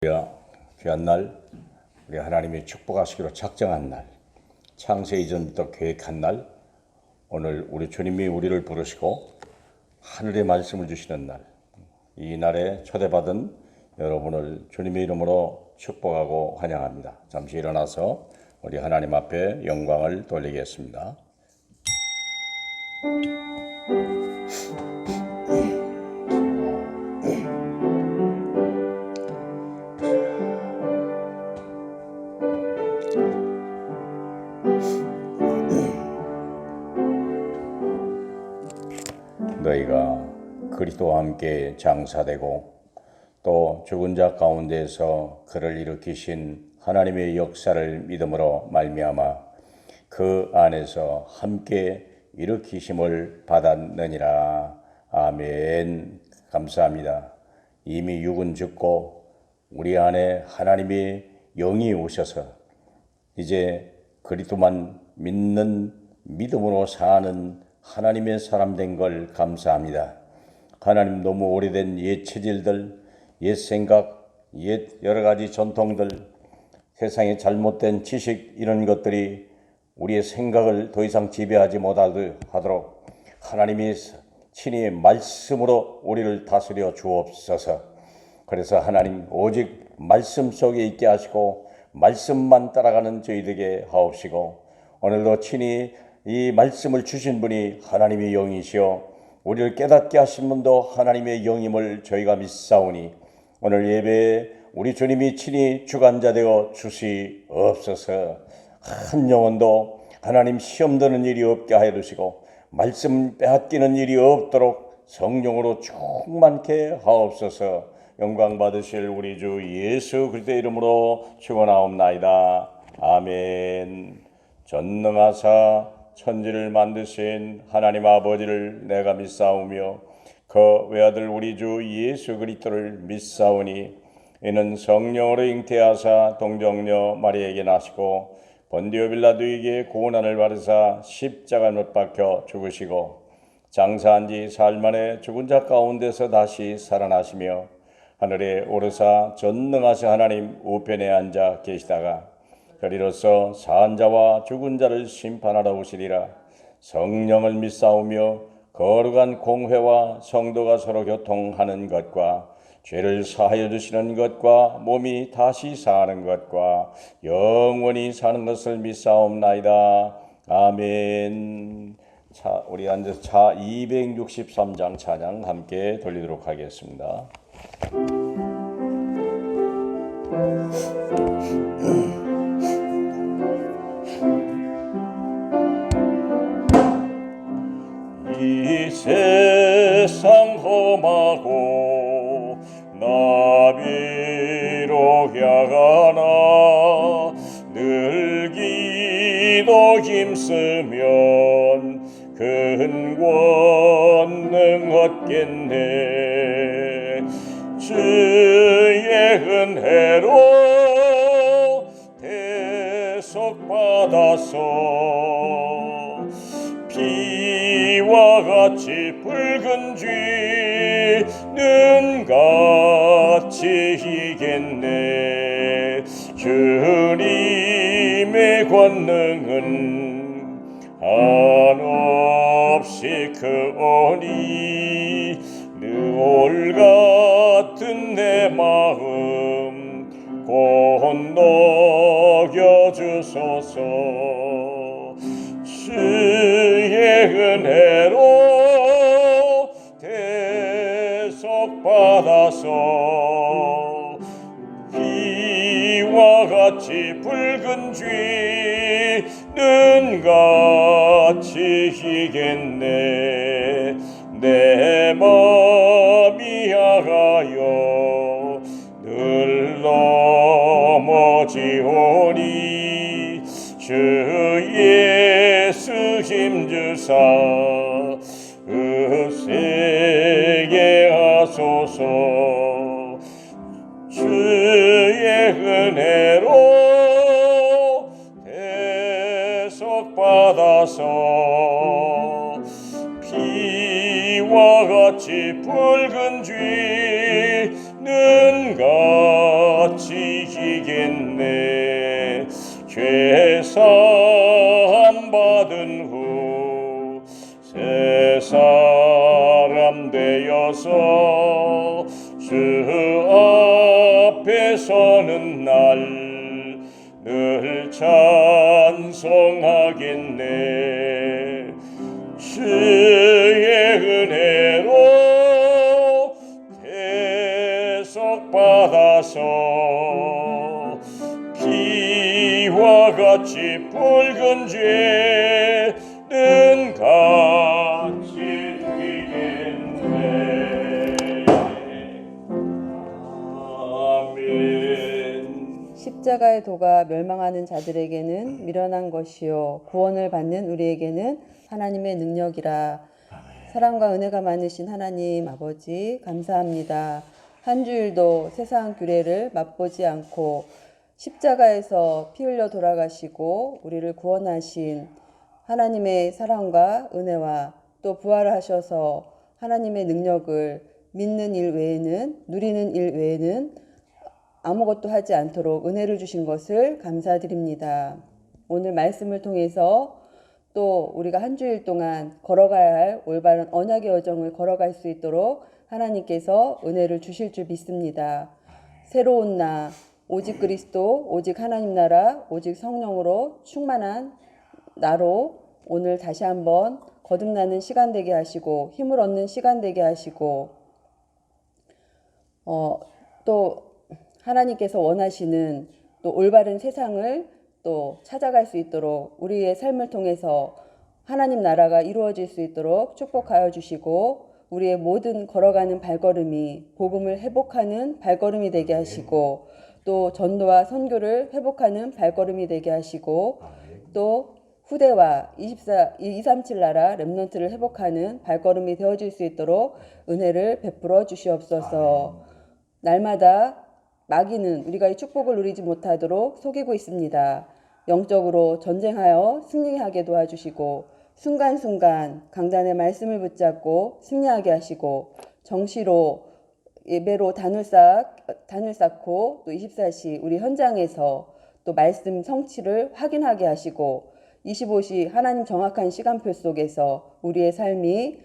귀한 날, 우리 하나님이 축복하시기로 작정한 날, 창세 이전부터 계획한 날, 오늘 우리 주님이 우리를 부르시고 하늘의 말씀을 주시는 날, 이 날에 초대받은 여러분을 주님의 이름으로 축복하고 환영합니다. 잠시 일어나서 우리 하나님 앞에 영광을 돌리겠습니다. 너희가 그리스도와 함께 장사되고 또 죽은 자 가운데서 그를 일으키신 하나님의 역사를 믿음으로 말미암아 그 안에서 함께 일으키심을 받았느니라. 아멘. 감사합니다. 이미 육은 죽고 우리 안에 하나님의 영이 오셔서 이제 그리스도만 믿는 믿음으로 사는 하나님의 사람 된 걸 감사합니다. 하나님, 너무 오래된 옛 체질들, 옛 생각, 옛 여러 가지 전통들, 세상의 잘못된 지식, 이런 것들이 우리의 생각을 더 이상 지배하지 못하도록 하나님이 친히 말씀으로 우리를 다스려 주옵소서. 그래서 하나님, 오직 말씀 속에 있게 하시고 말씀만 따라가는 저희에게 하옵시고, 오늘도 친히 이 말씀을 주신 분이 하나님의 영이시오 우리를 깨닫게 하신 분도 하나님의 영임을 저희가 믿사오니 오늘 예배에 우리 주님이 친히 주관자 되어 주시옵소서. 한 영혼도 하나님 시험 드는 일이 없게 하여 주시고 말씀 빼앗기는 일이 없도록 성령으로 충만케 하옵소서. 영광 받으실 우리 주 예수 그리스도의 이름으로 축원하옵나이다. 아멘. 전능하사 천지를 만드신 하나님 아버지를 내가 믿사오며 그 외아들 우리 주 예수 그리스도를 믿사오니 이는 성령으로 잉태하사 동정녀 마리아에게 나시고 본디오 빌라도에게 고난을 받으사 십자가 못 박혀 죽으시고 장사한 지 사흘 만에 죽은 자 가운데서 다시 살아나시며 하늘에 오르사 전능하신 하나님 우편에 앉아 계시다가 그리로서 사한 자와 죽은 자를 심판하러 오시리라. 성령을 믿사오며 거룩한 공회와 성도가 서로 교통하는 것과 죄를 사하여 주시는 것과 몸이 다시 사는 것과 영원히 사는 것을 믿사옵나이다. 아멘. 자, 우리 앉아서 차 263장 찬양 함께 돌리도록 하겠습니다. 이 세상 험하고 나비로 향하나 늘 기도 힘쓰면 큰 권능 얻겠네. 주의 은혜로 대속받아서 비와 같이 붉은 쥐는 같이 이겠네. 주님의 권능은 한없이 크오니 느올 같은 내 마음 건너겨 주소서. 주의 은혜로 대속받아서 비와 같이 붉은 쥐는 같이 이겠네. 내 마음이 아가여 늘 넘어지오니 주 예수 힘주사 으세게 하소서. 주의 은혜로 대속받아서 비와 같이 붉은 쥐는 같이 죄사함 받은 후 새 사람 되어서 주 앞에 서는 날 늘 찬송하겠네. 주의 은혜로 대속받아서 피와 같이 붉은 죄는 같이 뛰겠네. 아멘. 십자가의 도가 멸망하는 자들에게는 미련한 것이요 구원을 받는 우리에게는 하나님의 능력이라. 사랑과 은혜가 많으신 하나님 아버지 감사합니다. 한 주일도 세상 규례를 맛보지 않고 십자가에서 피 흘려 돌아가시고 우리를 구원하신 하나님의 사랑과 은혜와 또 부활하셔서 하나님의 능력을 믿는 일 외에는, 누리는 일 외에는 아무것도 하지 않도록 은혜를 주신 것을 감사드립니다. 오늘 말씀을 통해서 또 우리가 한 주일 동안 걸어가야 할 올바른 언약의 여정을 걸어갈 수 있도록 하나님께서 은혜를 주실 줄 믿습니다. 새로운 나, 오직 그리스도, 오직 하나님 나라, 오직 성령으로 충만한 나로 오늘 다시 한번 거듭나는 시간 되게 하시고 힘을 얻는 시간 되게 하시고 또 하나님께서 원하시는 또 올바른 세상을 또 찾아갈 수 있도록 우리의 삶을 통해서 하나님 나라가 이루어질 수 있도록 축복하여 주시고 우리의 모든 걸어가는 발걸음이 복음을 회복하는 발걸음이 되게 하시고 또 전도와 선교를 회복하는 발걸음이 되게 하시고 또 후대와 237 나라 렘넌트를 회복하는 발걸음이 되어질 수 있도록 은혜를 베풀어 주시옵소서. 날마다 마귀는 우리가 이 축복을 누리지 못하도록 속이고 있습니다. 영적으로 전쟁하여 승리하게 도와주시고 순간순간 강단의 말씀을 붙잡고 승리하게 하시고 정시로 예배로 단을 쌓고 또 24시 우리 현장에서 또 말씀 성취를 확인하게 하시고 25시 하나님 정확한 시간표 속에서 우리의 삶이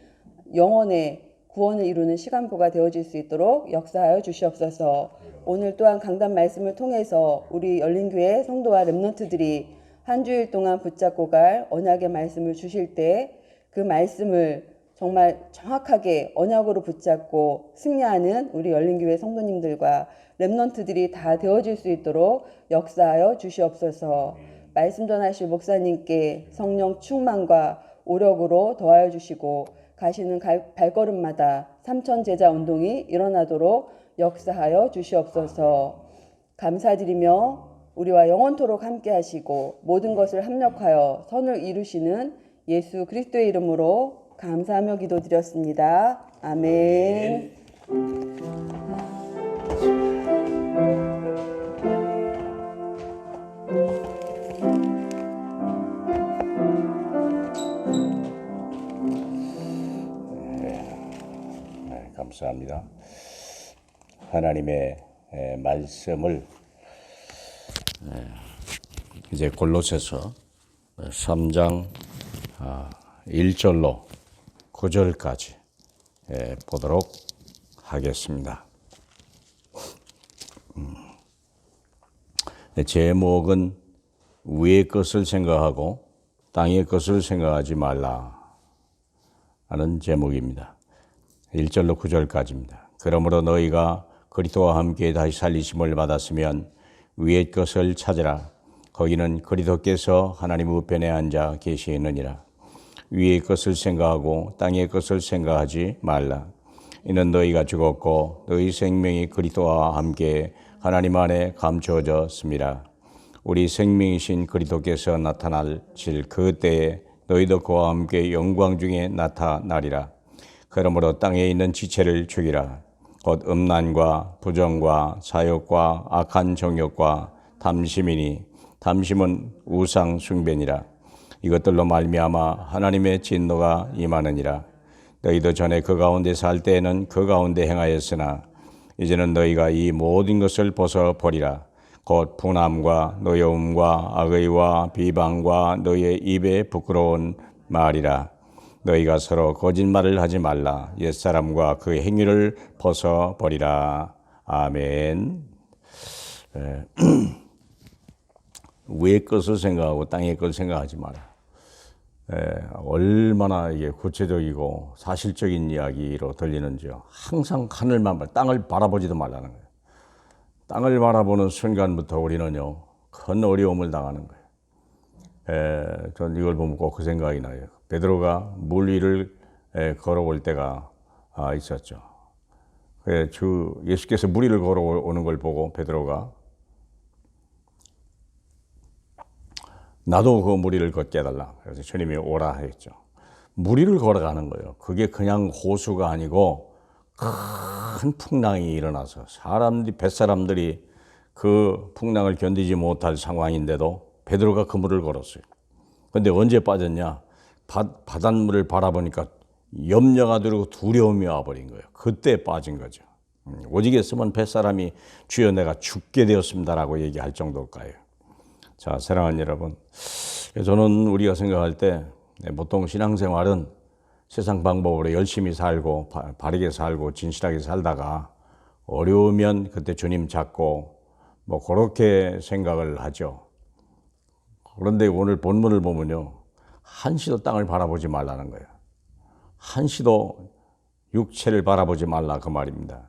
영혼의 구원을 이루는 시간표가 되어질 수 있도록 역사하여 주시옵소서. 오늘 또한 강단 말씀을 통해서 우리 열린교회 성도와 렘넌트들이 한 주일 동안 붙잡고 갈 언약의 말씀을 주실 때 그 말씀을 정말 정확하게 언약으로 붙잡고 승리하는 우리 열린교회 성도님들과 렘넌트들이 다 되어질 수 있도록 역사하여 주시옵소서. 말씀 전하실 목사님께 성령 충만과 오력으로 더하여 주시고 가시는 발걸음마다 삼천제자 운동이 일어나도록 역사하여 주시옵소서. 감사드리며 우리와 영원토록 함께 하시고 모든 것을 합력하여 선을 이루시는 예수 그리스도의 이름으로 감사하며 기도드렸습니다. 아멘. 감사합니다. 하나님의 말씀을 이제 골로새서 3장 1절로 9절까지 보도록 하겠습니다. 제목은 위의 것을 생각하고 땅의 것을 생각하지 말라 하는 제목입니다. 1절로 9절까지입니다. 그러므로 너희가 그리스도와 함께 다시 살리심을 받았으면 위의 것을 찾으라. 거기는 그리스도께서 하나님 우편에 앉아 계시느니라. 위의 것을 생각하고 땅의 것을 생각하지 말라. 이는 너희가 죽었고 너희 생명이 그리스도와 함께 하나님 안에 감추어졌습니다. 우리 생명이신 그리스도께서 나타나실 그때에 너희도 그와 함께 영광 중에 나타나리라. 그러므로 땅에 있는 지체를 죽이라. 곧 음란과 부정과 사욕과 악한 정욕과 탐심이니 탐심은 우상 숭배니라. 이것들로 말미암아 하나님의 진노가 임하느니라. 너희도 전에 그 가운데 살 때에는 그 가운데 행하였으나 이제는 너희가 이 모든 것을 벗어버리라. 곧 분함과 노여움과 악의와 비방과 너희의 입에 부끄러운 말이라. 너희가 서로 거짓말을 하지 말라. 옛사람과 그 행위를 벗어버리라. 아멘. 위의 것을 생각하고 땅의 것을 생각하지 마라. 얼마나 이게 구체적이고 사실적인 이야기로 들리는지요. 항상 하늘만 땅을 바라보지도 말라는 거예요. 땅을 바라보는 순간부터 우리는요 큰 어려움을 당하는 거예요. 전 이걸 보면 꼭 그 생각이 나요. 베드로가 물 위를 걸어올 때가 있었죠. 예수께서 물 위를 걸어오는 걸 보고 베드로가 나도 그 물 위를 걷게 해달라. 그래서 주님이 오라 했죠. 물 위를 걸어가는 거예요. 그게 그냥 호수가 아니고 큰 풍랑이 일어나서 뱃사람들이 그 풍랑을 견디지 못할 상황인데도 베드로가 그 물을 걸었어요. 그런데 언제 빠졌냐? 바닷물을 바라보니까 염려가 들고 두려움이 와버린 거예요. 그때 빠진 거죠. 오직 했으면 뱃사람이 주여 내가 죽게 되었습니다라고 얘기할 정도일까요? 자, 사랑하는 여러분, 저는 우리가 생각할 때 보통 신앙생활은 세상 방법으로 열심히 살고 바르게 살고 진실하게 살다가 어려우면 그때 주님 찾고 뭐 그렇게 생각을 하죠. 그런데 오늘 본문을 보면요, 한시도 땅을 바라보지 말라는 거예요. 한시도 육체를 바라보지 말라 그 말입니다.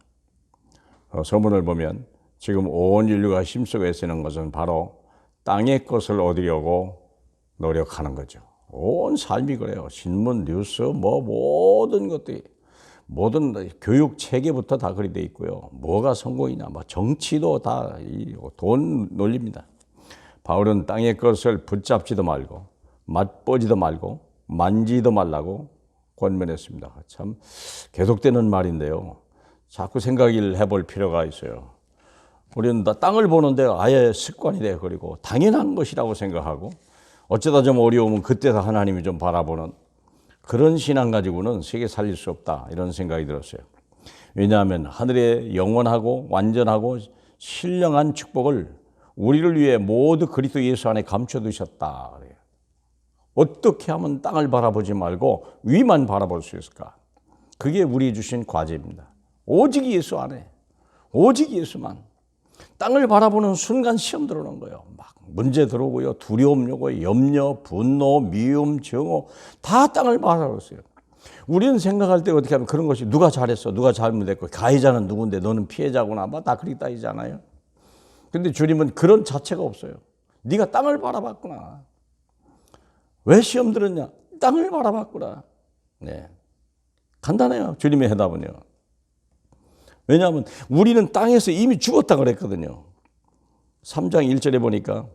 서문을 보면 지금 온 인류가 힘쓰고 애쓰는 것은 바로 땅의 것을 얻으려고 노력하는 거죠. 온 삶이 그래요. 신문, 뉴스, 뭐 모든 것들이, 모든 교육 체계부터 다 그리 돼 있고요. 뭐가 성공이냐, 뭐 정치도 다 돈 논리입니다. 바울은 땅의 것을 붙잡지도 말고 맛보지도 말고 만지도 말라고 권면했습니다. 참 계속되는 말인데요. 자꾸 생각을 해볼 필요가 있어요. 우리는 땅을 보는데 아예 습관이 돼버리고 당연한 것이라고 생각하고 어쩌다 좀 어려우면 그때서 하나님이 좀 바라보는 그런 신앙 가지고는 세계 살릴 수 없다 이런 생각이 들었어요. 왜냐하면 하늘의 영원하고 완전하고 신령한 축복을 우리를 위해 모두 그리스도 예수 안에 감춰두셨다. 어떻게 하면 땅을 바라보지 말고 위만 바라볼 수 있을까? 그게 우리 주신 과제입니다. 오직 예수 안에, 오직 예수만. 땅을 바라보는 순간 시험 들어오는 거예요. 막 문제 들어오고요. 두려움 요고 염려, 분노, 미움, 정오 다 땅을 바라보세요. 우리는 생각할 때 어떻게 하면 그런 것이 누가 잘했어, 누가 잘못했고 가해자는 누군데 너는 피해자구나 뭐 다 그렇게 따지잖아요. 근데 주님은 그런 자체가 없어요. 네가 땅을 바라봤구나. 왜 시험 들었냐? 땅을 바라봤구나. 네, 간단해요. 주님의 해답은요. 왜냐하면 우리는 땅에서 이미 죽었다 그랬거든요. 3장 1절에 보니까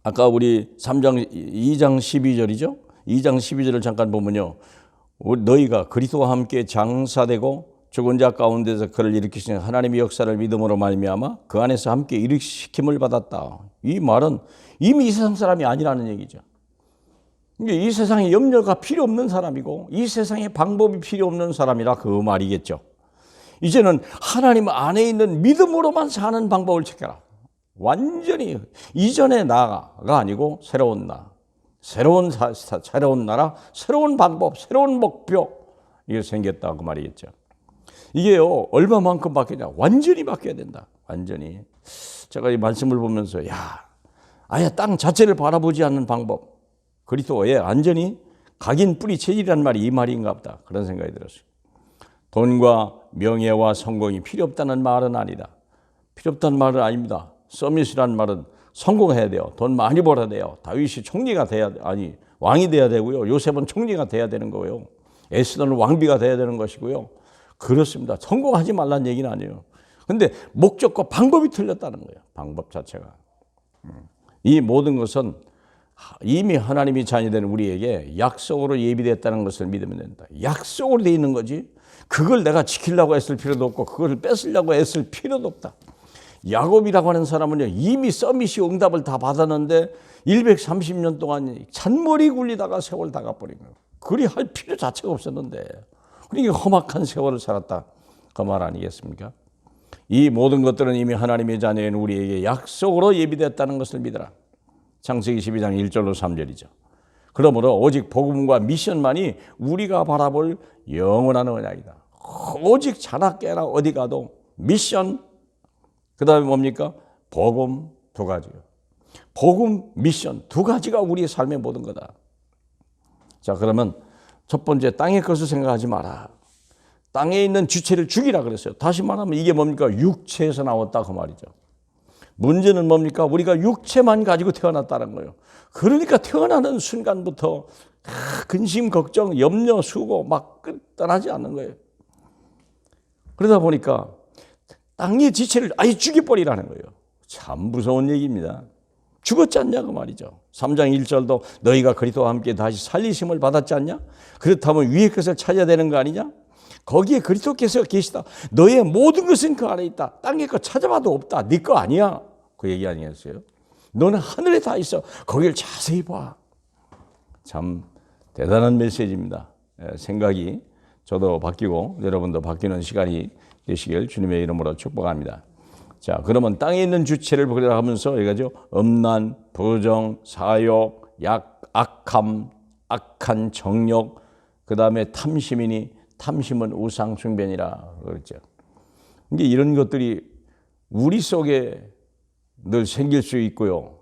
아까 우리 2장 12절이죠. 2장 12절을 잠깐 보면요. 너희가 그리스도와 함께 장사되고 죽은 자 가운데서 그를 일으키신 하나님의 역사를 믿음으로 말미암아 그 안에서 함께 일으키심을 받았다. 이 말은 이미 이 세상 사람이 아니라는 얘기죠. 이 세상에 염려가 필요 없는 사람이고 이 세상에 방법이 필요 없는 사람이라 그 말이겠죠. 이제는 하나님 안에 있는 믿음으로만 사는 방법을 찾겨라. 완전히 이전의 나가 아니고 새로운 나, 새로운 나라, 새로운 방법, 새로운 목표 이게 생겼다 그 말이겠죠. 이게요 얼마만큼 바뀌냐? 완전히 바뀌어야 된다. 완전히. 제가 이 말씀을 보면서 아예 땅 자체를 바라보지 않는 방법, 그리스도에 완전히 각인 뿌리 체질이란 말이 이 말인가 보다 그런 생각이 들었어요. 돈과 명예와 성공이 필요 없다는 말은 아니다. 필요 없다는 말은 아닙니다. 서밋이라는 말은 성공해야 돼요. 돈 많이 벌어야 돼요. 다윗이 총리가 왕이 돼야 되고요. 요셉은 총리가 돼야 되는 거예요. 에스더는 왕비가 돼야 되는 것이고요. 그렇습니다. 성공하지 말라는 얘기는 아니에요. 근데 목적과 방법이 틀렸다는 거예요. 방법 자체가. 이 모든 것은 이미 하나님이 자녀된 우리에게 약속으로 예비됐다는 것을 믿으면 된다. 약속으로 돼 있는 거지. 그걸 내가 지키려고 애쓸 필요도 없고 그걸 뺏으려고 애쓸 필요도 없다. 야곱이라고 하는 사람은요 이미 서밋이 응답을 다 받았는데 130년 동안 잔머리 굴리다가 세월 다 가버린 거예요. 그리 할 필요 자체가 없었는데 그러니까 험악한 세월을 살았다 그 말 아니겠습니까? 이 모든 것들은 이미 하나님의 자녀인 우리에게 약속으로 예비됐다는 것을 믿어라. 창세기 12장 1절로 3절이죠. 그러므로 오직 복음과 미션만이 우리가 바라볼 영원한 언약이다. 오직 자나 깨나 어디 가도 미션, 그 다음에 뭡니까? 복음 두 가지요. 복음, 미션 두 가지가 우리의 삶의 모든 거다. 자, 그러면 첫 번째, 땅의 것을 생각하지 마라. 땅에 있는 주체를 죽이라 그랬어요. 다시 말하면 이게 뭡니까? 육체에서 나왔다 그 말이죠. 문제는 뭡니까? 우리가 육체만 가지고 태어났다는 거예요. 그러니까 태어나는 순간부터 근심, 걱정, 염려, 수고 막 떠나지 않는 거예요. 그러다 보니까 땅의 지체를 아예 죽여버리라는 거예요. 참 무서운 얘기입니다. 죽었지 않냐 그 말이죠. 3장 1절도 너희가 그리스도와 함께 다시 살리심을 받았지 않냐? 그렇다면 위의 것을 찾아야 되는 거 아니냐? 거기에 그리스도께서 계시다. 너의 모든 것은 그 안에 있다. 땅의 것 찾아봐도 없다. 네 거 아니야. 그 얘기 아니겠어요? 너는 하늘에 다 있어. 거기를 자세히 봐. 참 대단한 메시지입니다. 생각이 저도 바뀌고 여러분도 바뀌는 시간이 되시길 주님의 이름으로 축복합니다. 자, 그러면 땅에 있는 주체를 보려 하면서 얘기하죠. 음란, 부정, 사욕, 악함, 악한 정욕, 그 다음에 탐심이니 탐심은 우상 숭배니라 그랬죠. 이게 이런 것들이 우리 속에 늘 생길 수 있고요.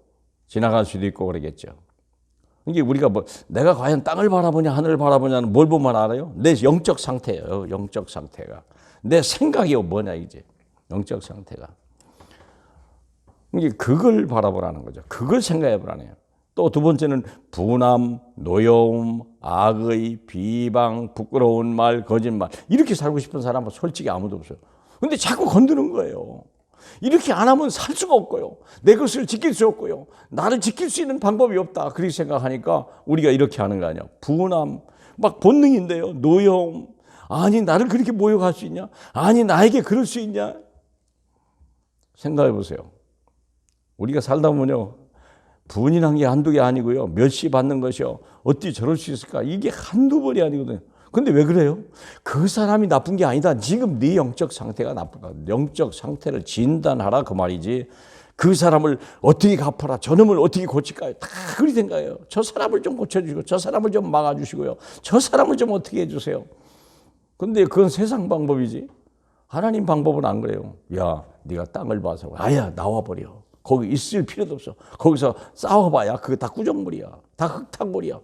지나갈 수도 있고 그러겠죠. 이게 우리가 뭐 내가 과연 땅을 바라보냐 하늘을 바라보냐는 뭘 보면 알아요? 내 영적 상태예요. 영적 상태가. 내 생각이 뭐냐 이제. 영적 상태가. 이게 그걸 바라보라는 거죠. 그걸 생각해 보라네요. 또 두 번째는 분함, 노여움, 악의, 비방, 부끄러운 말, 거짓말. 이렇게 살고 싶은 사람은 솔직히 아무도 없어요. 근데 자꾸 건드는 거예요. 이렇게 안 하면 살 수가 없고요. 내 것을 지킬 수 없고요. 나를 지킬 수 있는 방법이 없다. 그렇게 생각하니까 우리가 이렇게 하는 거 아니야. 분함, 막 본능인데요. 노여움. 아니 나를 그렇게 모욕할 수 있냐? 아니 나에게 그럴 수 있냐? 생각해 보세요. 우리가 살다 보면요. 분인한 게 한두 개 아니고요. 멸시받는 것이요. 어떻게 저럴 수 있을까? 이게 한두 번이 아니거든요. 근데 왜 그래요? 그 사람이 나쁜 게 아니다. 지금 네 영적 상태가 나쁘다. 영적 상태를 진단하라 그 말이지. 그 사람을 어떻게 갚아라. 저놈을 어떻게 고칠까요? 다 그리 된 거예요. 저 사람을 좀 고쳐주시고 저 사람을 좀 막아주시고요. 저 사람을 좀 어떻게 해주세요. 근데 그건 세상 방법이지. 하나님 방법은 안 그래요. 야, 네가 땅을 봐서 아야 나와버려. 거기 있을 필요도 없어. 거기서 싸워봐야 그거 다 구정물이야. 다 흙탕물이야.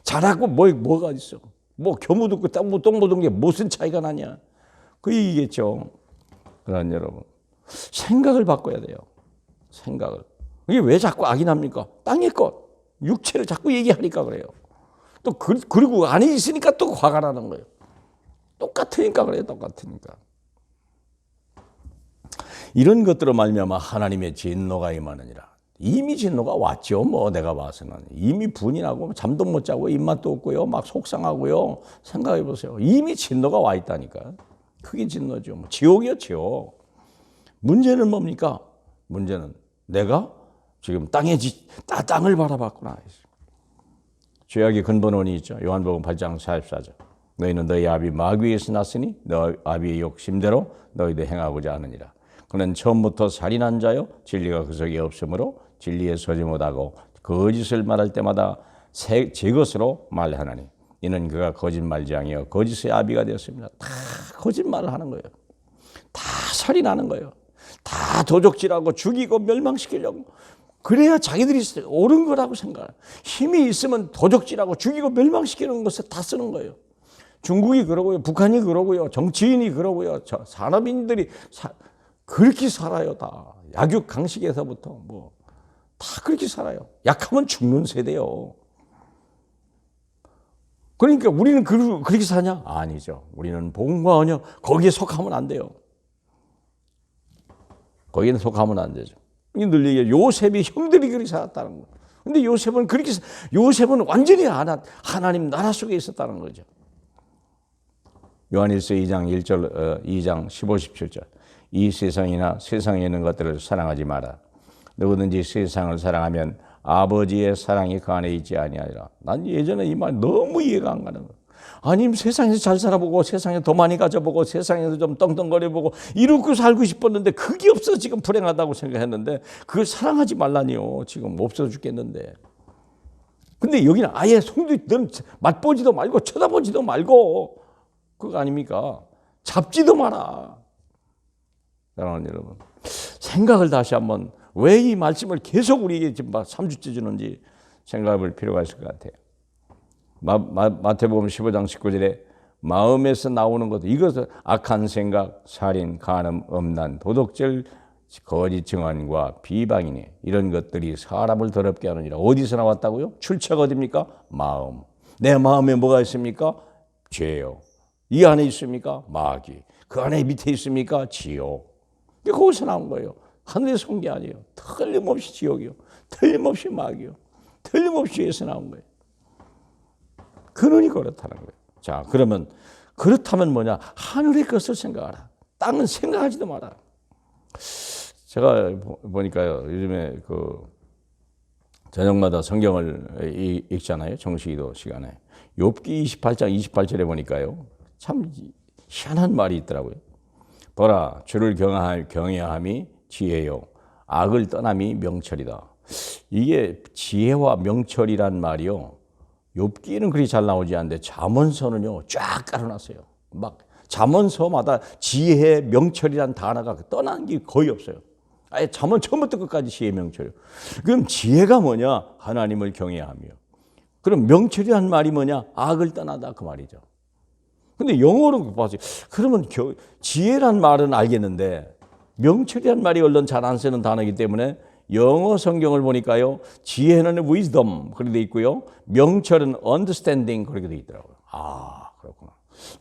잘하고 뭐가 있어. 뭐 겨무 듣고 똥 묻은 게 무슨 차이가 나냐. 그 얘기겠죠. 그러나 여러분 생각을 바꿔야 돼요. 생각을. 이게 왜 자꾸 악이 납니까? 땅의 것, 육체를 자꾸 얘기하니까 그래요. 또 그리고 안에 있으니까 또 화가 나는 거예요. 똑같으니까 그래요. 똑같으니까. 이런 것들로 말미암아 하나님의 진노가 임하느니라. 이미 진노가 왔죠. 뭐 내가 봐서는 이미 분이나고 잠도 못 자고 입맛도 없고요. 막 속상하고요. 생각해 보세요. 이미 진노가 와 있다니까. 그게 진노죠. 뭐 지옥이요, 지옥. 문제는 뭡니까? 문제는 내가 지금 땅을 바라봤구나. 죄악의 근본원이 있죠. 요한복음 8장 44절. 너희는 너희 아비 마귀에서 났으니 너희 아비의 욕심대로 너희도 행하고자 하느니라. 그는 처음부터 살인한 자요 진리가 그 속에 없으므로 진리에 서지 못하고 거짓을 말할 때마다 제 것으로 말하나니 이는 그가 거짓말장이요 거짓의 아비가 되었습니다. 다 거짓말을 하는 거예요. 다 살인하는 거예요. 다 도적질하고 죽이고 멸망시키려고. 그래야 자기들이 옳은 거라고 생각해요. 힘이 있으면 도적질하고 죽이고 멸망시키는 것에 다 쓰는 거예요. 중국이 그러고요. 북한이 그러고요. 정치인이 그러고요. 산업인들이 그렇게 살아요. 다 약육 강식에서부터 뭐 다 그렇게 살아요. 약하면 죽는 세대요. 그러니까 우리는 그렇게 사냐? 아니죠. 우리는 복음과 언약 거기에 속하면 안 돼요. 거기는 속하면 안 되죠. 늘 얘기해요. 요셉이 형들이 그렇게 살았다는 거예요. 근데 요셉은 완전히 하나님 나라 속에 있었다는 거죠. 요한일서 2장 15, 17절. 이 세상이나 세상에 있는 것들을 사랑하지 마라. 누구든지 세상을 사랑하면 아버지의 사랑이 그 안에 있지 아니하리라. 난 예전에 이 말 너무 이해가 안 가는 거예요. 아니면 세상에서 잘 살아보고 세상에 더 많이 가져보고 세상에서 좀 떵떵거려보고 이러고 살고 싶었는데 그게 없어 지금 불행하다고 생각했는데 그걸 사랑하지 말라니요. 지금 없어 죽겠는데. 근데 여기는 아예 송두 넌 맛보지도 말고 쳐다보지도 말고 그거 아닙니까? 잡지도 마라. 사랑하는 여러분, 생각을 다시 한번 왜 이 말씀을 계속 우리에게 지금 3주째 주는지 생각해 볼 필요가 있을 것 같아요. 마태복음 15장 19절에 마음에서 나오는 것, 이것은 악한 생각, 살인, 간음, 음란, 도덕질, 거짓 증언과 비방이니 이런 것들이 사람을 더럽게 하느니라. 어디서 나왔다고요? 출처가 어디입니까? 마음. 내 마음에 뭐가 있습니까? 죄요. 이 안에 있습니까? 마귀. 그 안에 밑에 있습니까? 지옥. 거기서 나온 거예요. 하늘에서 온 게 아니에요. 틀림없이 지옥이요. 틀림없이 마귀요. 틀림없이 죄에서 나온 거예요. 근원이 그렇다는 거예요. 자, 그러면 그렇다면 뭐냐? 하늘의 것을 생각하라. 땅은 생각하지도 마라. 제가 보니까요, 요즘에 그 저녁마다 성경을 읽잖아요. 정식기도 시간에. 욥기 28장 28절에 보니까요, 참 희한한 말이 있더라고요. 보라, 주를 경외함이 지혜요, 악을 떠남이 명철이다. 이게 지혜와 명철이란 말이요, 욥기는 그리 잘 나오지 않는데 잠언서는요 쫙 깔아놨어요. 막 잠언서마다 지혜, 명철이란 단어가 떠난 게 거의 없어요. 아예 잠언 처음부터 끝까지 지혜, 명철이요. 그럼 지혜가 뭐냐? 하나님을 경외하며. 그럼 명철이란 말이 뭐냐? 악을 떠나다 그 말이죠. 근데 영어로 봤어요. 그러면 지혜란 말은 알겠는데 명철이란 말이 얼른 잘 안 쓰는 단어이기 때문에 영어 성경을 보니까요, 지혜는 wisdom 그렇게 돼 있고요, 명철은 understanding 그렇게 돼 있더라고요. 아, 그렇구나.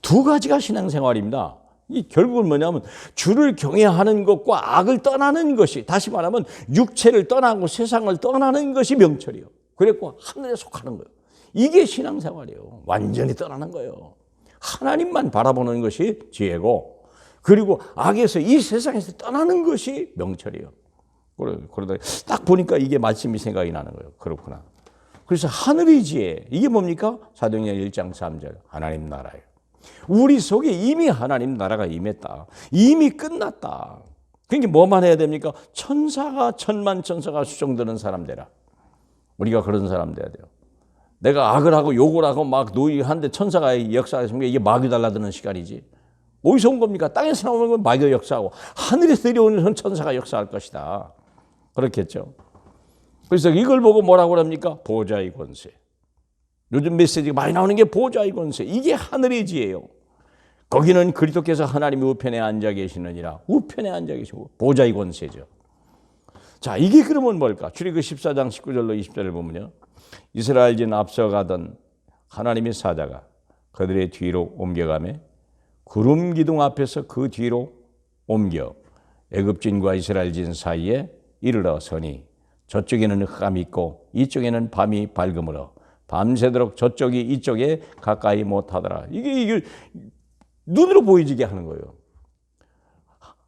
두 가지가 신앙생활입니다. 이 결국은 뭐냐면 주를 경외하는 것과 악을 떠나는 것이, 다시 말하면 육체를 떠나고 세상을 떠나는 것이 명철이요. 그랬고 하늘에 속하는 거예요. 이게 신앙생활이에요. 완전히 떠나는 거예요. 하나님만 바라보는 것이 지혜고, 그리고 악에서 이 세상에서 떠나는 것이 명철이에요. 그러다 딱 보니까 이게 말씀이 생각이 나는 거예요. 그렇구나. 그래서 하늘의 지혜, 이게 뭡니까? 사도행전 1장 3절 하나님 나라예요. 우리 속에 이미 하나님 나라가 임했다. 이미 끝났다. 그러니까 뭐만 해야 됩니까? 천사가 천만 천사가 수종드는 사람 되라. 우리가 그런 사람 돼야 돼요. 내가 악을 하고 욕을 하고 막 노이한데 천사가 역사하십니까? 이게 마귀 달라드는 시간이지. 어디서 온 겁니까? 땅에서 나오는 건 마귀가 역사하고 하늘에서 내려오는 천사가 역사할 것이다. 그렇겠죠. 그래서 이걸 보고 뭐라고 합니까? 보좌의 권세. 요즘 메시지가 많이 나오는 게 보좌의 권세. 이게 하늘의 지혜예요. 거기는 그리스도께서 하나님의 우편에 앉아 계시느니라. 우편에 앉아 계시고 보좌의 권세죠. 자, 이게 그러면 뭘까? 출애굽 14장 19절로 20절을 보면요, 이스라엘진 앞서가던 하나님의 사자가 그들의 뒤로 옮겨가며 구름 기둥 앞에서 그 뒤로 옮겨 애굽진과 이스라엘진 사이에 이르러 서니 저쪽에는 흑암이 있고 이쪽에는 밤이 밝음으로 밤새도록 저쪽이 이쪽에 가까이 못하더라. 이게 눈으로 보이지게 하는 거예요.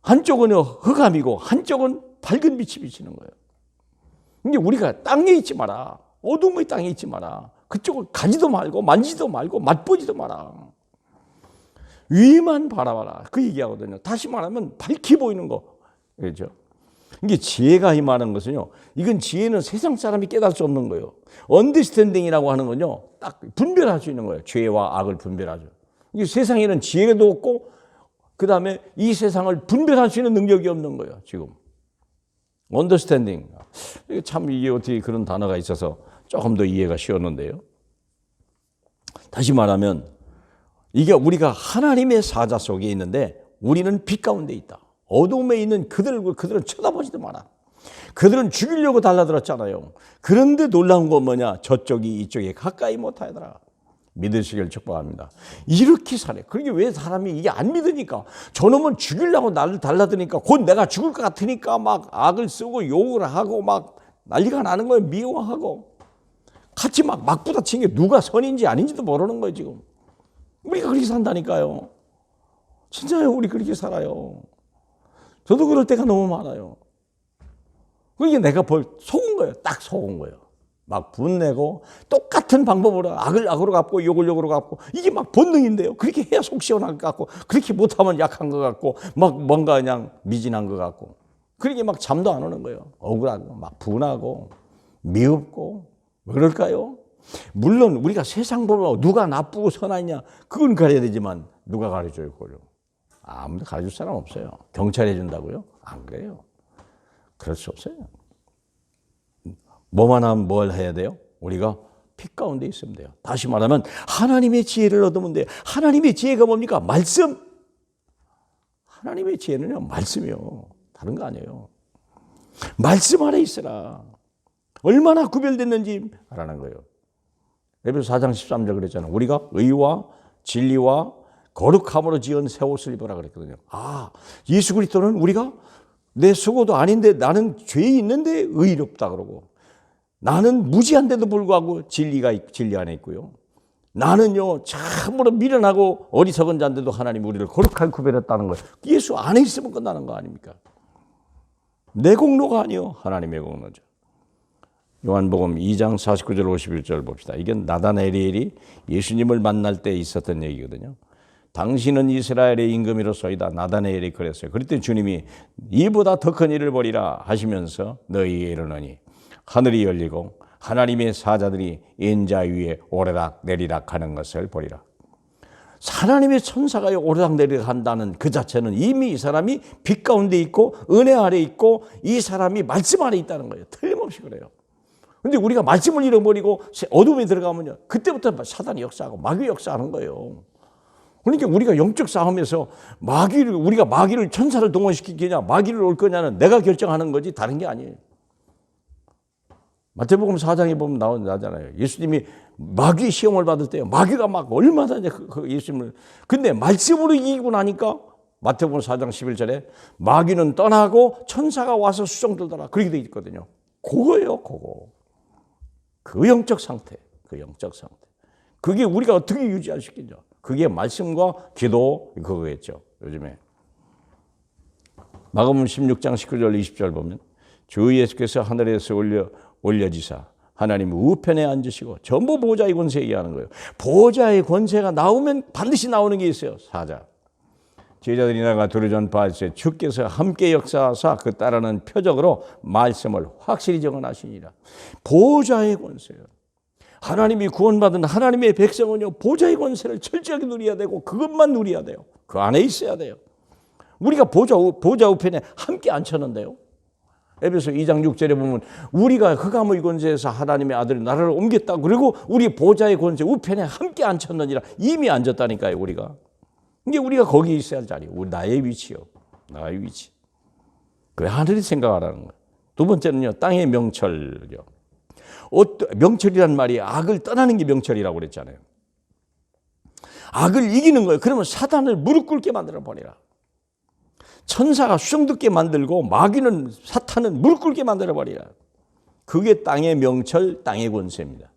한쪽은 흑암이고 한쪽은 밝은 빛이 비치는 거예요. 근데 우리가 땅에 있지 마라. 어둠의 땅에 있지 마라. 그쪽을 가지도 말고 만지도 말고 맛보지도 마라. 위만 바라봐라. 그 얘기하거든요. 다시 말하면 밝히 보이는 거. 그렇죠? 이게 지혜가 임하는 것은요, 이건 지혜는 세상 사람이 깨달을 수 없는 거예요. 언더스탠딩이라고 하는 건요, 딱 분별할 수 있는 거예요. 죄와 악을 분별하죠. 이게 세상에는 지혜도 없고, 그 다음에 이 세상을 분별할 수 있는 능력이 없는 거예요, 지금. 언더스탠딩. 참 이게 어떻게 그런 단어가 있어서 조금 더 이해가 쉬웠는데요. 다시 말하면, 이게 우리가 하나님의 사자 속에 있는데 우리는 빛 가운데 있다. 어둠에 있는 그들은 쳐다보지도 마라. 그들은 죽이려고 달라들었잖아요. 그런데 놀라운 건 뭐냐? 저쪽이 이쪽에 가까이 못하더라. 믿으시길 축복합니다. 이렇게 살아요. 그러게 왜 사람이 이게 안 믿으니까, 저놈은 죽이려고 나를 달라드니까 곧 내가 죽을 것 같으니까 막 악을 쓰고 욕을 하고 막 난리가 나는 거예요. 미워하고 같이 막 부딪힌 게 누가 선인지 아닌지도 모르는 거예요. 지금 우리가 그렇게 산다니까요. 진짜요. 우리 그렇게 살아요. 저도 그럴 때가 너무 많아요. 그게 내가 속은 거예요. 딱 속은 거예요. 막 분내고 똑같은 방법으로 악을 악으로 갚고 욕을 욕으로 갚고 이게 막 본능인데요. 그렇게 해야 속 시원할 것 같고 그렇게 못하면 약한 것 같고 막 뭔가 그냥 미진한 것 같고 그렇게 막 잠도 안 오는 거예요. 억울하고 막 분하고 미흡고 왜 그럴까요? 물론 우리가 세상 보면 누가 나쁘고 선하냐 그건 가려야 되지만 누가 가르쳐줘요 그걸요? 아무도 가르칠 사람 없어요. 경찰이 해준다고요? 안 그래요. 그럴 수 없어요. 뭐만 하면 뭘 해야 돼요? 우리가 빛 가운데 있으면 돼요. 다시 말하면 하나님의 지혜를 얻으면 돼요. 하나님의 지혜가 뭡니까? 말씀. 하나님의 지혜는요 말씀이요. 다른 거 아니에요. 말씀 안에 있으라. 얼마나 구별됐는지 알아낸 거예요. 에베소 4장 13절 그랬잖아요. 우리가 의와 진리와 거룩함으로 지은 새 옷을 입으라 그랬거든요. 아, 예수 그리스도는 우리가 내 수고도 아닌데 나는 죄 있는데 의롭다 그러고 나는 무지한데도 불구하고 진리 안에 있고요. 나는요 참으로 미련하고 어리석은 자인데도 하나님 우리를 거룩하게 구별했다는 거예요. 예수 안에 있으면 끝나는 거 아닙니까? 내 공로가 아니요 하나님의 공로죠. 요한복음 2장 49절 51절 봅시다. 이건 나다나엘이 예수님을 만날 때 있었던 얘기거든요. 당신은 이스라엘의 임금이로소이다. 나다나엘이 그랬어요. 그랬더니 주님이 이보다 더 큰 일을 벌이라 하시면서 너희에게 이르노니 하늘이 열리고 하나님의 사자들이 인자 위에 오르락 내리락 하는 것을 보리라. 하나님의 천사가 오르락 내리락 한다는 그 자체는 이미 이 사람이 빛 가운데 있고 은혜 아래 있고 이 사람이 말씀 안에 있다는 거예요. 틀림없이 그래요. 그런데 우리가 말씀을 잃어버리고 어둠에 들어가면요 그때부터 사단이 역사하고 마귀 역사하는 거예요. 그러니까 우리가 영적 싸움에서 우리가 마귀를 천사를 동원시키느냐 마귀를 올 거냐는 내가 결정하는 거지 다른 게 아니에요. 마태복음 4장에 보면 나오잖아요. 예수님이 마귀 시험을 받을 때요. 마귀가 막 얼마나 예수님을 근데 말씀으로 이기고 나니까 마태복음 4장 11절에 마귀는 떠나고 천사가 와서 수종들더라. 그렇게 돼 있거든요. 그거예요, 그거. 그 영적 상태. 그게 우리가 어떻게 유지할 수 있겠죠? 그게 말씀과 기도 그거겠죠. 요즘에 마가복음 16장 19절 20절 보면 주 예수께서 하늘에서 올려지사 하나님 우편에 앉으시고 전부 보좌의 권세 얘기하는 거예요. 보좌의 권세가 나오면 반드시 나오는 게 있어요. 사자. 제자들이 나가 두루 전파하시되 주께서 함께 역사하사 그 따르는 표적으로 말씀을 확실히 정언하시니라. 보좌의 권세요. 하나님이 구원받은 하나님의 백성은요 보좌의 권세를 철저하게 누려야 되고 그것만 누려야 돼요. 그 안에 있어야 돼요. 우리가 보좌 우편에 함께 앉혔는데요. 에베소 2장 6절에 보면 우리가 흑암의 권세에서 하나님의 아들의 나라를 옮겼다. 그리고 우리 보좌의 권세 우편에 함께 앉혔느니라. 이미 앉았다니까요. 우리가. 이게 우리가 거기 있어야 할 자리. 나의 위치요. 나의 위치. 그 하늘이 생각하라는 거예요. 두 번째는요. 땅의 명철이요. 명철이란 말이 악을 떠나는 게 명철이라고 그랬잖아요. 악을 이기는 거예요. 그러면 사단을 무릎 꿇게 만들어 버리라. 천사가 수종듣게 만들고 마귀는 사탄은 무릎 꿇게 만들어 버리라. 그게 땅의 명철, 땅의 권세입니다.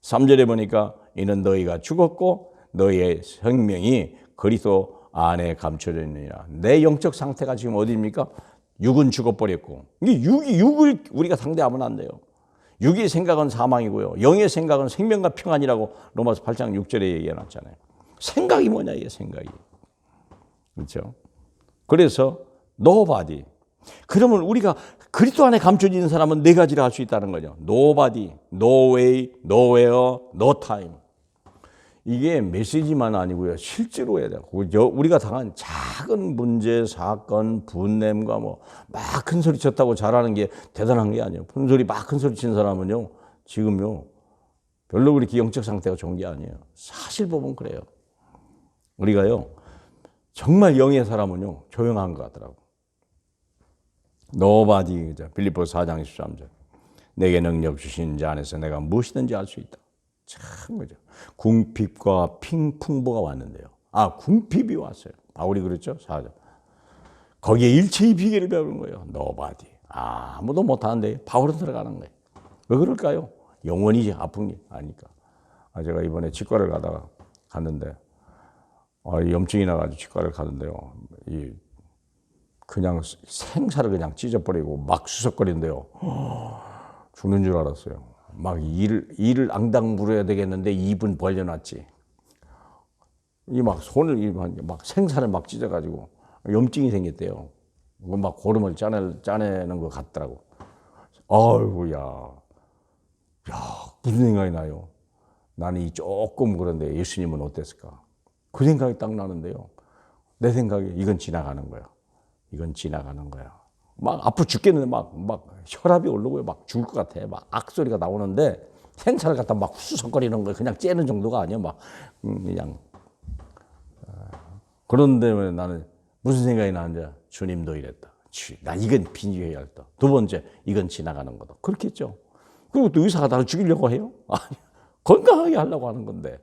3절에 보니까 이는 너희가 죽었고 너희의 생명이 그리스도 안에 감춰져 있느니라. 내 영적 상태가 지금 어디입니까? 육은 죽어버렸고 이게 육을 우리가 상대하면 안 돼요. 육의 생각은 사망이고요. 영의 생각은 생명과 평안이라고 로마서 8장 6절에 얘기해 놨잖아요. 생각이 뭐냐 이게 생각이. 그렇죠? 그래서 nobody. 그러면 우리가 그리스도 안에 감춰져 있는 사람은 네 가지를 할 수 있다는 거죠. nobody, no way, nowhere, no time. 이게 메시지만 아니고요. 실제로 해야 돼요. 우리가 당한 작은 문제, 사건, 분냄과 막 큰 소리 쳤다고 잘하는 게 대단한 게 아니에요. 막 큰 소리 친 사람은요. 지금요. 별로 그렇게 영적 상태가 좋은 게 아니에요. 사실 보면 그래요. 우리가요. 정말 영의 사람은요. 조용한 것 같더라고. nobody. 빌립보서 4장 13절. 내게 능력 주신 자 안에서 내가 무엇이든지 할 수 있다. 참 그죠. 궁핍과 풍보가 왔는데요. 궁핍이 왔어요. 바울이 그랬죠. 4절. 거기에 일체의 비결을 배우는 거예요. nobody. 아무도 못하는데 바울은 들어가는 거예요. 왜 그럴까요? 영원히 아픈 게 아니까. 제가 이번에 치과를 갔는데 염증이 나가지고 치과를 가는데요. 그냥 생사를 그냥 찢어버리고 막 수석거리는데요. 죽는 줄 알았어요. 막 이를 앙당 물어야 되겠는데 입은 벌려놨지. 이 막 손을 막 생살을 막 찢어가지고 염증이 생겼대요. 막 고름을 짜내는 것 같더라고. 아이고야, 무슨 생각이 나요? 나는 이 조금 그런데 예수님은 어땠을까? 그 생각이 딱 나는데요. 내 생각에 이건 지나가는 거야. 이건 지나가는 거야. 막 아프 죽겠는데 막 혈압이 오르고요. 막 죽을 것 같아. 막 악소리가 나오는데 생사를 갖다 막 후수석거리는 거 그냥 째는 정도가 아니야. 막 그냥. 그런데 나는 무슨 생각이 나는지 주님도 이랬다. 나 이건 빈유해야겠다. 두 번째, 이건 지나가는 거다. 그렇겠죠. 그리고 또 의사가 나를 죽이려고 해요? 아니, 건강하게 하려고 하는 건데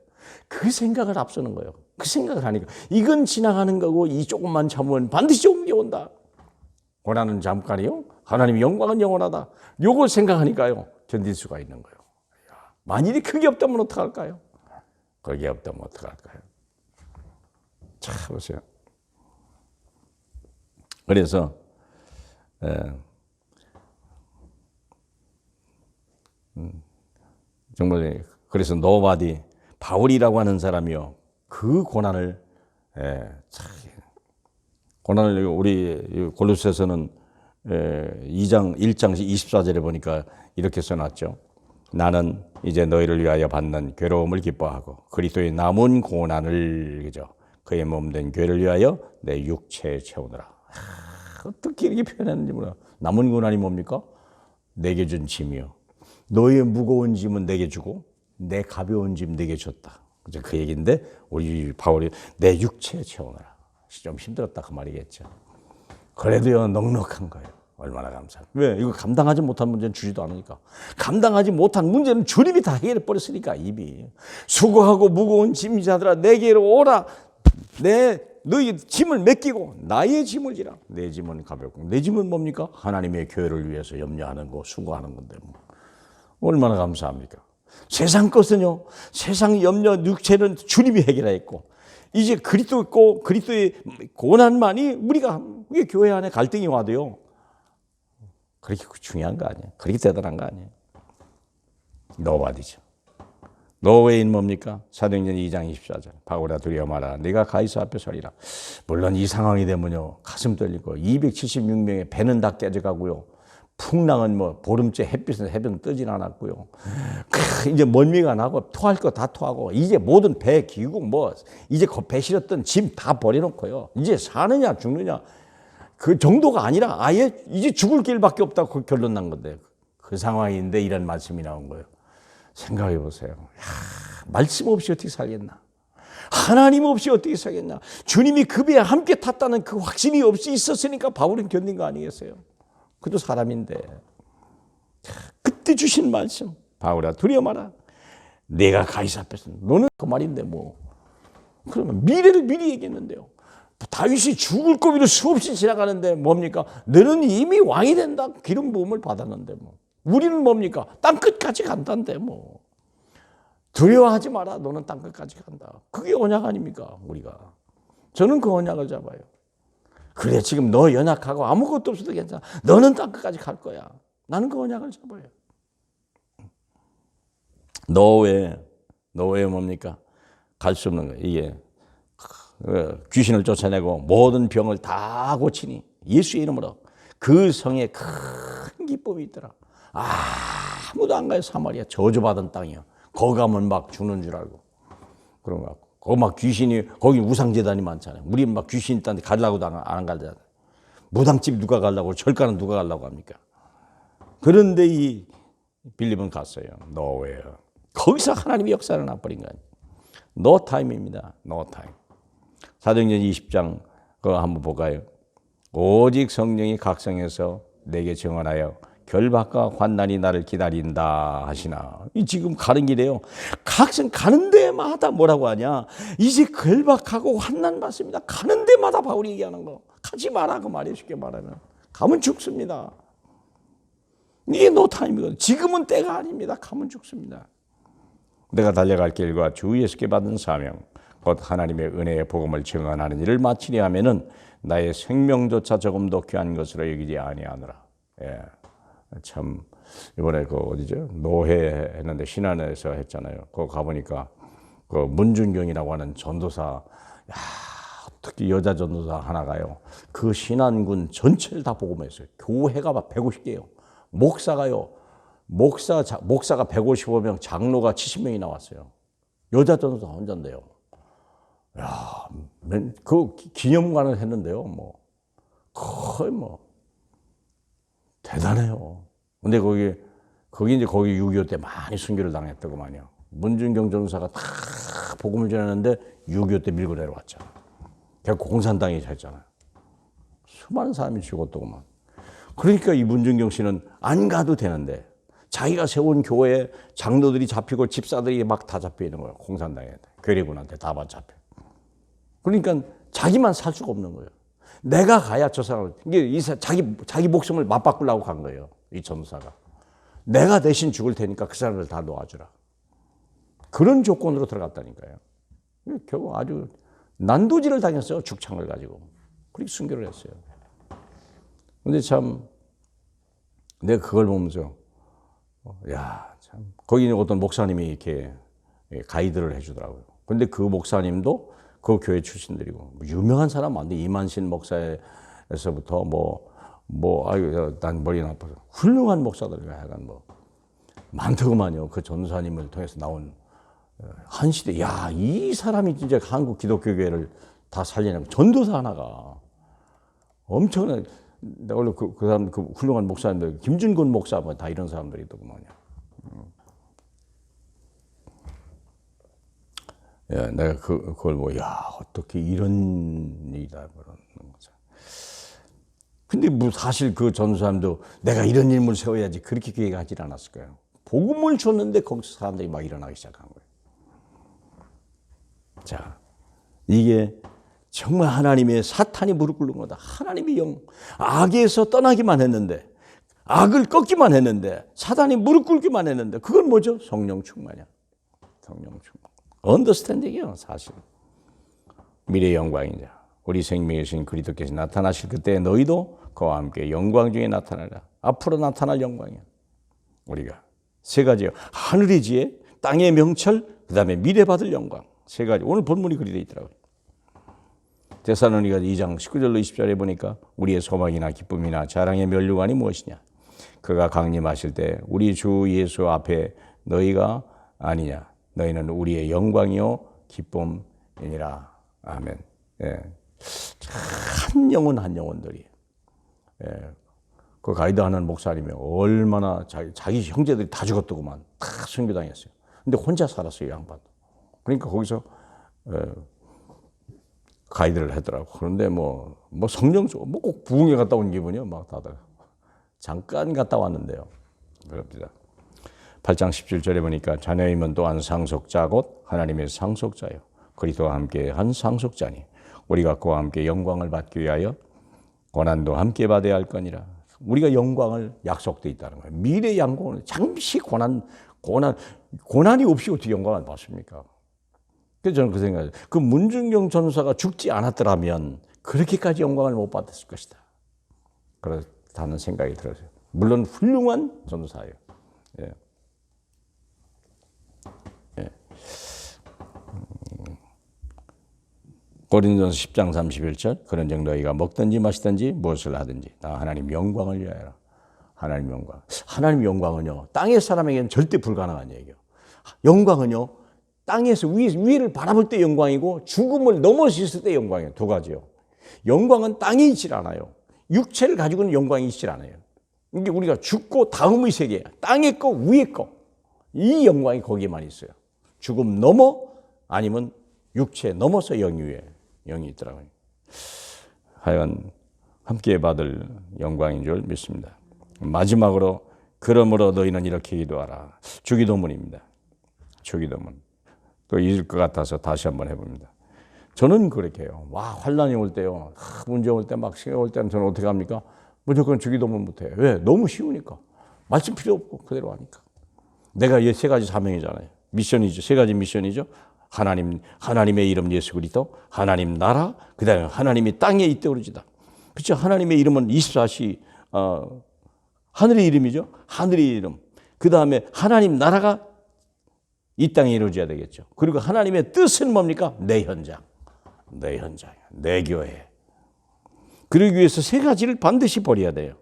그 생각을 앞서는 거예요. 그 생각을 하니까 이건 지나가는 거고 이 조금만 참으면 반드시 옮겨온다. 고난은 잠깐이요. 하나님의 영광은 영원하다. 요걸 생각하니까요. 견딜 수가 있는 거예요. 만일이 그게 없다면 어떡할까요? 그게 없다면 어떡할까요? 자, 보세요. 그래서 정말 그래서 노바디 바울이라고 하는 사람이요. 그 고난을 고난을 우리 골로새서는 2장 1장 24절에 보니까 이렇게 써놨죠. 나는 이제 너희를 위하여 받는 괴로움을 기뻐하고 그리스도의 남은 고난을 그죠. 그의 몸된 교회를 위하여 내 육체에 채우느라. 어떻게 이렇게 표현했는지 몰라. 남은 고난이 뭡니까? 내게 준 짐이요. 너의 무거운 짐은 내게 주고 내 가벼운 짐 내게 줬다. 그 얘기인데 우리 바울이 내 육체에 채우느라. 좀 힘들었다 그 말이겠죠. 그래도요 넉넉한 거예요. 얼마나 감사해요. 왜? 이거 감당하지 못한 문제는 주지도 않으니까. 감당하지 못한 문제는 주님이 다 해결해 버렸으니까 이미. 수고하고 무거운 짐자들아 내게로 오라. 너희 짐을 맡기고 나의 짐을 지라. 내 짐은 가볍고 내 짐은 뭡니까? 하나님의 교회를 위해서 염려하는 거 수고하는 건데 뭐. 얼마나 감사합니까? 세상 것은요. 세상 염려 육체는 주님이 해결했고 이제 그리스도 있고 그리스도의 고난만이 우리가 교회 안에 갈등이 와도요. 그렇게 중요한 거 아니에요. 그렇게 대단한 거 아니에요. 노바디죠. 노웨인 뭡니까? 사도행전 2장 24절. 바울아 두려워 마라. 네가 가이사 앞에 서리라. 물론 이 상황이 되면요. 가슴 떨리고 276명의 배는 다 깨져가고요. 풍랑은 뭐 보름째 햇빛은 해변 뜨진 않았고요. 이제 멀미가 나고 토할 거 다 토하고 이제 모든 배 기구 뭐 이제 배 실었던 짐 다 버려놓고요. 이제 사느냐 죽느냐 그 정도가 아니라 아예 이제 죽을 길밖에 없다고 그 결론 난 건데 그 상황인데 이런 말씀이 나온 거예요. 생각해 보세요. 말씀 없이 어떻게 살겠나? 하나님 없이 어떻게 살겠나? 주님이 그 배에 함께 탔다는 그 확신이 없이 있었으니까 바울은 견딘 거 아니겠어요? 그도 사람인데 그때 주신 말씀 바울아 두려워 마라. 내가 가이사 앞에서 너는 그 말인데 뭐 그러면 미래를 미리 얘기했는데요. 다윗이 죽을 고비를 수없이 지나가는데 뭡니까? 너는 이미 왕이 된다. 기름 부음을 받았는데 뭐. 우리는 뭡니까? 땅 끝까지 간다는데 뭐. 두려워하지 마라. 너는 땅 끝까지 간다. 그게 언약 아닙니까? 우리가. 저는 그 언약을 잡아요. 그래 지금 너 연약하고 아무것도 없어도 괜찮아. 너는 땅 끝까지 갈 거야. 나는 그 언약을 잡아요. 노예 뭡니까? 갈 수 없는 거예요. 이게 귀신을 쫓아내고 모든 병을 다 고치니 예수의 이름으로 그 성에 큰 기쁨이 있더라. 아무도 안 가요. 사마리아 저주받은 땅이요. 거기 가면 막 죽는 줄 알고 그런 거 같고 거기 막 귀신이 거기 우상재단이 많잖아요. 우리 막 귀신 있다는데 가려고도 안 가잖아요. 무당집 누가 가려고 절가는 누가 가려고 합니까? 그런데 이 빌립은 갔어요. 노예요. 거기서 하나님의 역사를 놔버린 거 아니에요. 노 타임입니다. 노 타임. 사도행전 20장 그거 한번 볼까요? 오직 성령이 각성해서 내게 증언하여 결박과 환난이 나를 기다린다 하시나. 이 지금 가는 길에요. 각성 가는 데마다 뭐라고 하냐? 이제 결박하고 환난 받습니다. 가는 데마다 바울이 얘기하는 거. 가지 마라 그 말이에요. 쉽게 말하면. 가면 죽습니다. 이게 노 타임이거든요. 지금은 때가 아닙니다. 가면 죽습니다. 내가 달려갈 길과 주 예수께 받은 사명 곧 하나님의 은혜의 복음을 증언하는 일을 마치려 하면은 나의 생명조차 조금도 귀한 것으로 여기지 아니하노라. 예. 참 이번에 그 어디죠? 노회 했는데 신안에서 했잖아요. 거기 가보니까 그 문준경이라고 하는 전도사, 야, 특히 여자 전도사 하나가요. 그 신안군 전체를 다 복음했어요. 교회가 막 150개요. 목사가요. 목사가 155명, 장로가 70명이 나왔어요. 여자 전도사 혼자인데요. 야, 그 기념관을 했는데요. 뭐 거의 뭐 대단해요. 근데 거기 이제 거기 6.25 때 많이 순교를 당했더구만요. 문준경 전사가 다 복음을 전했는데 6.25 때 밀고 내려왔죠. 결국 공산당이 했잖아요. 수많은 사람이 죽었더구만. 그러니까 이 문준경 씨는 안 가도 되는데 자기가 세운 교회에 장로들이 잡히고 집사들이 막 다 잡혀 있는 거예요. 공산당에 괴뢰군한테 다 잡혀. 그러니까 자기만 살 수가 없는 거예요. 내가 가야 저 사람, 이게 자기 목숨을 맞바꾸려고 간 거예요. 이 전사가. 내가 대신 죽을 테니까 그 사람을 다 놓아주라. 그런 조건으로 들어갔다니까요. 결국 아주 난도질을 당했어요. 죽창을 가지고. 그렇게 순교를 했어요. 근데 참, 내가 그걸 보면서, 야, 참. 거기 어떤 목사님이 이렇게 가이드를 해주더라고요. 근데 그 목사님도 그 교회 출신들이고, 유명한 사람 많은데, 이만신 목사에서부터 아유, 난 머리가 아파서. 훌륭한 목사들, 약간 많더구만요. 그 전사님을 통해서 나온 한 시대. 야, 이 사람이 진짜 한국 기독교계를 다 살리는 전도사 하나가 엄청난. 원래 그 사람, 그 훌륭한 목사님들, 김준곤 목사, 다 이런 사람들이더구만요. 야, 내가 그걸 어떻게 이런 일이다, 그러는 거죠. 근데 사실 그 전사님도 내가 이런 인물을 세워야지 그렇게 계획하지 않았을 거예요. 복음을 줬는데 거기서 사람들이 막 일어나기 시작한 거예요. 자, 이게 정말 하나님의 사탄이 무릎 꿇는 거다. 하나님의 영, 악에서 떠나기만 했는데, 악을 꺾기만 했는데, 사탄이 무릎 꿇기만 했는데, 그건 뭐죠? 성령 충만이야. 성령 충만. 언더스탠딩이요, 사실. 미래의 영광이자 우리 생명이신 그리스도께서 나타나실 그때 너희도 그와 함께 영광 중에 나타나라. 앞으로 나타날 영광이야. 우리가 세 가지요. 하늘의 지혜, 땅의 명철, 그 다음에 미래 받을 영광. 세 가지. 오늘 본문이 그리 되어 있더라고요. 데살로니가 2장 19절로 20절에 보니까 우리의 소망이나 기쁨이나 자랑의 면류관이 무엇이냐. 그가 강림하실 때 우리 주 예수 앞에 너희가 아니냐. 너희는 우리의 영광이요 기쁨이니라. 아멘. 예. 한 영혼들이. 예. 그 가이드하는 목사님이 얼마나 자기 형제들이 다 죽었더구만. 다 순교당했어요. 근데 혼자 살았어요, 양반. 그러니까 거기서 가이드를 하더라고. 그런데 성령 꼭 부흥회 갔다 온 기분이요. 막 다들 잠깐 갔다 왔는데요. 그럽니다. 8장 17절에 보니까 자녀이면 또한 상속자 곧 하나님의 상속자요. 그리스도와 함께 한 상속자니 우리가 그와 함께 영광을 받기 위하여 고난도 함께 받아야 할 거니라. 우리가 영광을 약속돼 있다는 거예요. 미래 영광을 잠시 고난이 없이 어떻게 영광을 받습니까? 그래서 저는 그 생각이에요. 그 문준경 전사가 죽지 않았더라면 그렇게까지 영광을 못 받았을 것이다. 그렇다는 생각이 들었어요. 물론 훌륭한 전사예요. 예. 예. 고린도전서 10장 31절 그런즉 너희가 먹든지 마시든지 무엇을 하든지 다 하나님 영광을 위하여라. 하나님 영광. 하나님 영광은요. 땅의 사람에게는 절대 불가능한 얘기예요. 영광은요. 땅에서 위를 바라볼 때 영광이고 죽음을 넘어섰을 때 영광이에요. 두 가지요. 영광은 땅에 있질 않아요. 육체를 가지고는 영광이 있질 않아요. 이게 우리가 죽고 다음의 세계, 땅의 거, 위의 거. 이 영광이 거기에만 있어요. 죽음 넘어 아니면 육체 넘어서 영이 위에 영이 있더라고요. 하여간 함께 받을 영광인 줄 믿습니다. 마지막으로 그러므로 너희는 이렇게 기도하라. 주기도문입니다. 주기도문. 또 잊을 것 같아서 다시 한번 해봅니다. 저는 그렇게 해요. 환난이 올 때요. 문제 올 때 막 시간 올 때는 저는 어떻게 합니까? 무조건 주기도문부터 해요. 왜? 너무 쉬우니까. 말씀 필요 없고 그대로 하니까. 내가 세 가지 사명이잖아요. 미션이죠. 세 가지 미션이죠. 하나님의 이름 예수 그리스도, 하나님 나라, 그 다음에 하나님이 땅에 있다 그러지다. 그렇죠. 하나님의 이름은 24시 하늘의 이름이죠. 하늘의 이름. 그 다음에 하나님 나라가 이 땅에 이루어져야 되겠죠. 그리고 하나님의 뜻은 뭡니까? 내 현장, 내 현장, 내 교회. 그러기 위해서 세 가지를 반드시 버려야 돼요.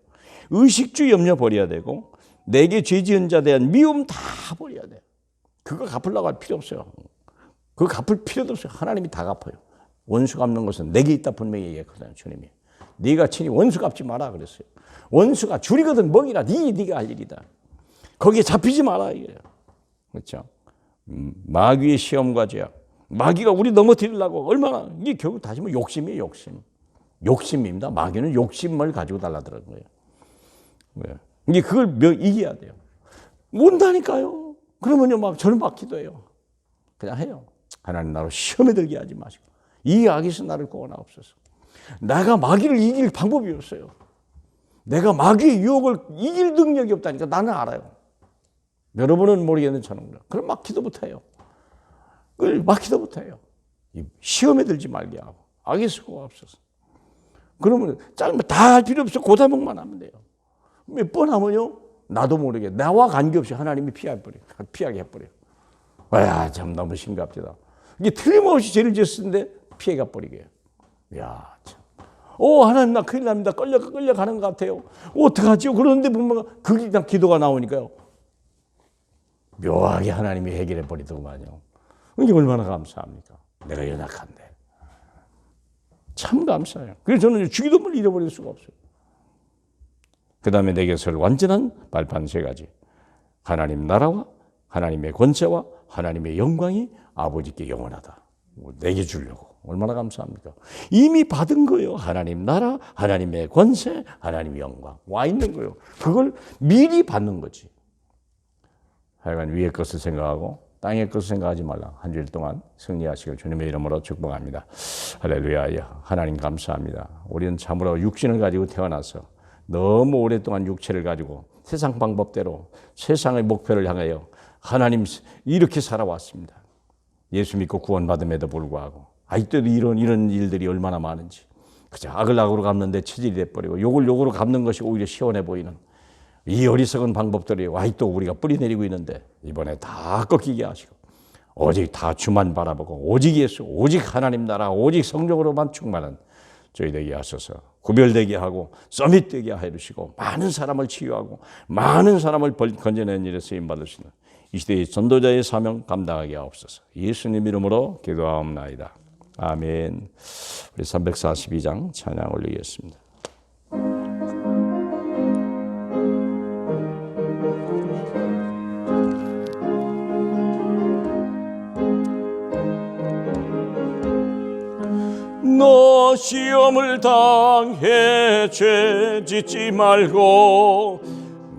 의식주 염려 버려야 되고, 내게 죄 지은 자에 대한 미움 다 버려야 돼요. 그거 갚으려고 할 필요 없어요. 그거 갚을 필요도 없어요. 하나님이 다 갚아요. 원수 갚는 것은 내게 있다 분명히 얘기했거든요. 주님이. 네가 친히 원수 갚지 마라 그랬어요. 원수가 줄이거든 먹이라 네가 할 일이다. 거기에 잡히지 마라 이거예요. 그렇죠? 마귀의 시험과 죄악. 마귀가 우리 넘어뜨리려고 얼마나, 이게 결국 다시 뭐 욕심이에요. 욕심입니다. 마귀는 욕심을 가지고 달라드는 거예요. 왜? 이게 그걸 이겨야 돼요. 온다니까요. 그러면요 막 저는 막 기도해요. 그냥 해요. 하나님 나로 시험에 들게 하지 마시고 이 악에서 나를 구원하옵소서. 내가 마귀를 이길 방법이 없어요. 내가 마귀의 유혹을 이길 능력이 없다니까 나는 알아요. 여러분은 모르겠는데 저는 그래요. 그럼 막 기도 못해요. 막 기도 못해요. 시험에 들지 말게 하고 악에서 구원하옵소서. 그러면 짧으면 다 할 필요 없어. 고다목만 하면 돼요. 몇 번 하면요 나도 모르게 나와 관계없이 하나님이 피하게 해버려요. 와, 참 너무 심각하다. 이게 틀림없이 죄를 지었는데 피해가 버리게. 야, 참. 하나님 나 큰일 납니다. 끌려가는 것 같아요. 어떡하지요? 그런데 보면 그냥 기도가 나오니까요. 묘하게 하나님이 해결해 버리더구만요. 이게 얼마나 감사합니까? 내가 연약한데. 참 감사해요. 그래서 저는 주기도문을 잃어버릴 수가 없어요. 그 다음에 내게서 완전한 발판 세 가지. 하나님 나라와 하나님의 권세와 하나님의 영광이 아버지께 영원하다. 내게 주려고. 얼마나 감사합니까? 이미 받은 거예요. 하나님 나라, 하나님의 권세, 하나님의 영광. 와 있는 거예요. 그걸 미리 받는 거지. 하여간 위의 것을 생각하고 땅의 것을 생각하지 말라. 한 주일 동안 승리하시길 주님의 이름으로 축복합니다. 할렐루야. 하나님 감사합니다. 우리는 참으로 육신을 가지고 태어나서 너무 오랫동안 육체를 가지고 세상 방법대로 세상의 목표를 향하여 하나님 이렇게 살아왔습니다. 예수 믿고 구원받음에도 불구하고 아직도 이런 일들이 얼마나 많은지. 그저 악을 악으로 갚는데 체질이 돼버리고 욕을 욕으로 갚는 것이 오히려 시원해 보이는 이 어리석은 방법들이 아직도 우리가 뿌리내리고 있는데 이번에 다 꺾이게 하시고 오직 다 주만 바라보고 오직 예수, 오직 하나님 나라, 오직 성령으로만 충만한 저희 되게 하소서. 구별되게 하고 서밋되게 해주시고 많은 사람을 치유하고 많은 사람을 건져내는 일에 쓰임받을 수 있는 이 시대의 전도자의 사명 감당하게 하옵소서. 예수님 이름으로 기도하옵나이다. 아멘. 우리 342장 찬양 올리겠습니다. 너 시험을 당해 죄 짓지 말고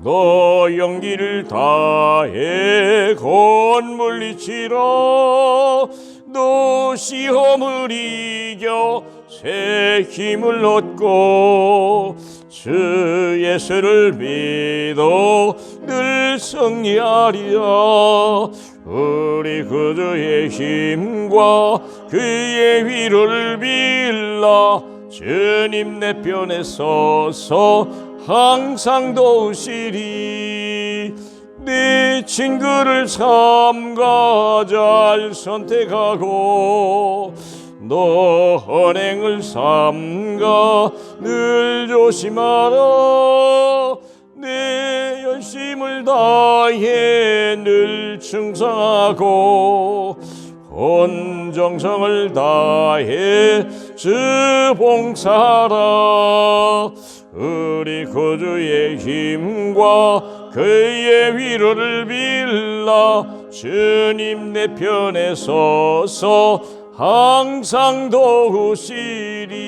너 용기를 다해 곧 물리치라. 너 시험을 이겨 새 힘을 얻고 주 예수를 믿어 늘 승리하리라. 우리 구주의 힘과 그의 위로를 빌라. 주님 내 편에 서서 항상 도우시리. 네 친구를 삼가 잘 선택하고 너 언행을 삼가 늘 조심하라. 내 열심을 다해 늘 충성하고 온 정성을 다해 주 봉사하라. 우리 구주의 힘과 그의 위로를 빌라. 주님 내 편에 서서 항상 도우시리.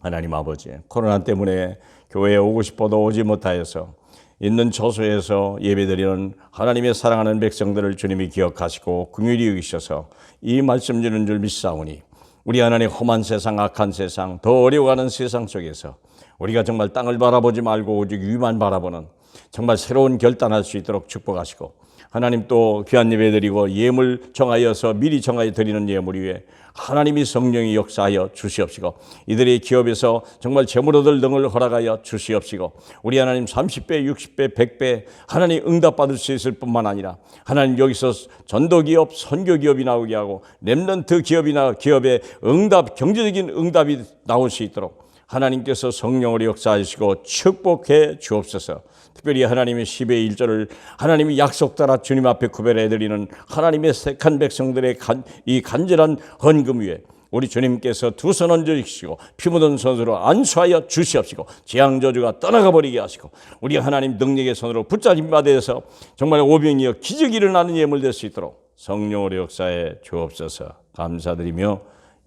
하나님 아버지, 코로나 때문에 교회에 오고 싶어도 오지 못하여서 있는 처소에서 예배드리는 하나님의 사랑하는 백성들을 주님이 기억하시고 긍휼히 여기셔서 이 말씀 주는 줄 믿사오니 우리 하나님 험한 세상, 악한 세상, 더 어려워가는 세상 속에서 우리가 정말 땅을 바라보지 말고 오직 위만 바라보는 정말 새로운 결단할 수 있도록 축복하시고 하나님 또 귀한 예배 드리고 예물 정하여서 미리 정하여 드리는 예물 위에 하나님이 성령이 역사하여 주시옵시고 이들의 기업에서 정말 재물 얻을 등을 허락하여 주시옵시고 우리 하나님 30배, 60배, 100배 하나님 응답받을 수 있을 뿐만 아니라 하나님 여기서 전도기업, 선교기업이 나오게 하고 렘넌트 기업이나 기업의 응답, 경제적인 응답이 나올 수 있도록 하나님께서 성령으로 역사하시고 축복해 주옵소서. 특별히 하나님의 10의 1절을 하나님이 약속 따라 주님 앞에 구별해드리는 하나님의 택한 백성들의 이 간절한 헌금 위에 우리 주님께서 두 손 얹으시고 피 묻은 손으로 안수하여 주시옵시고 재앙저주가 떠나가 버리게 하시고 우리 하나님 능력의 손으로 붙잡힌 바 되어서 정말 오병이어 기적이 일어나는 예물 될 수 있도록 성령으로 역사해 주옵소서. 감사드리며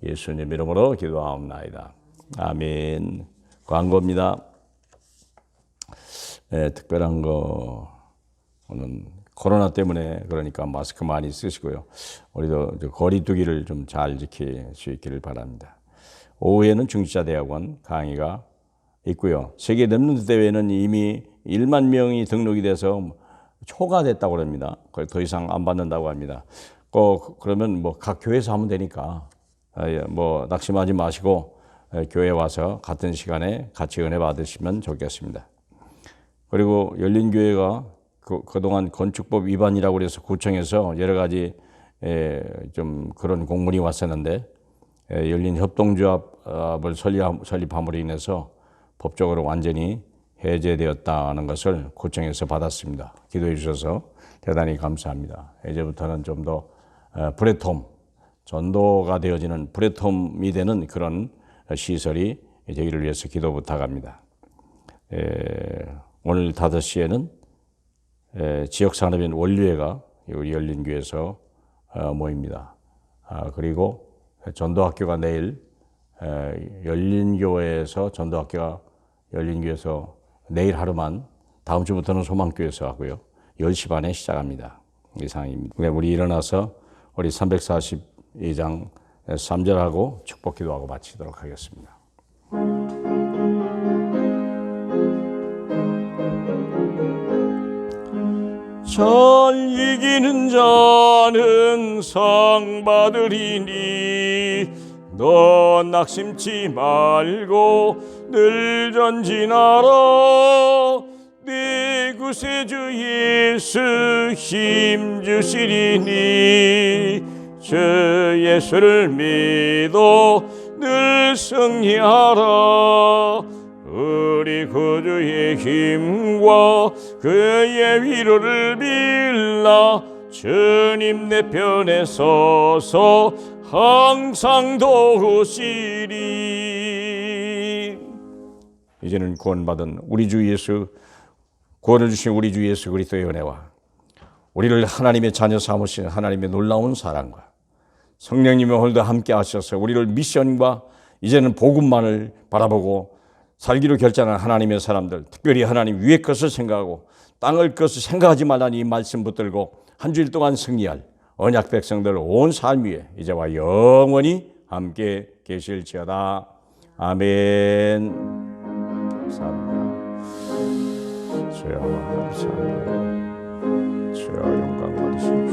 예수님 이름으로 기도하옵나이다. 아멘. 광고입니다. 네, 특별한 거는 코로나 때문에 그러니까 마스크 많이 쓰시고요. 우리도 거리 두기를 좀 잘 지킬 수 있기를 바랍니다. 오후에는 중지자대학원 강의가 있고요. 세계 렘넌트 대회는 이미 1만 명이 등록이 돼서 초과됐다고 합니다. 더 이상 안 받는다고 합니다. 그러면 뭐 각 교회에서 하면 되니까 뭐 낙심하지 마시고 교회 와서 같은 시간에 같이 은혜 받으시면 좋겠습니다. 그리고 열린교회가 그동안 건축법 위반이라고 해서 구청에서 여러 가지 좀 그런 공문이 왔었는데 열린협동조합을 설립함으로 인해서 법적으로 완전히 해제되었다는 것을 구청에서 받았습니다. 기도해 주셔서 대단히 감사합니다. 이제부터는 좀 더 플랫폼, 전도가 되어지는 플랫폼이 되는 그런 시설이 되기를 위해서 기도 부탁합니다. 오늘 5시에는 지역산업인 원류회가 우리 열린교회에서 모입니다. 그리고 전도학교가 내일 열린교회에서 전도학교가 열린교회에서 내일 하루만 다음 주부터는 소망교회에서 하고요. 10시 반에 시작합니다. 이상입니다. 우리 일어나서 우리 342장 3절하고 축복 기도하고 마치도록 하겠습니다. 잘 이기는 자는 상 받으리니 너 낙심치 말고 늘 전진하라. 네 구세주 예수 힘 주시리니 주 예수를 믿어 늘 승리하라. 우리 구주의 힘과 그의 위로를 빌라. 주님 내 편에 서서 항상 도우시리. 이제는 구원받은 우리 주 예수, 구원을 주신 우리 주 예수 그리스도의 은혜와 우리를 하나님의 자녀 삼으신 하나님의 놀라운 사랑과 성령님의 오늘도 함께 하셔서 우리를 미션과 이제는 복음만을 바라보고 살기로 결정한 하나님의 사람들, 특별히 하나님 위의 것을 생각하고 땅을 것을 생각하지 말라는 이 말씀 붙들고 한 주일 동안 승리할 언약 백성들 온 삶 위에 이제와 영원히 함께 계실지어다. 아멘. 감사합니다. 주여 감사합니다. 주여 영광 받으십니다.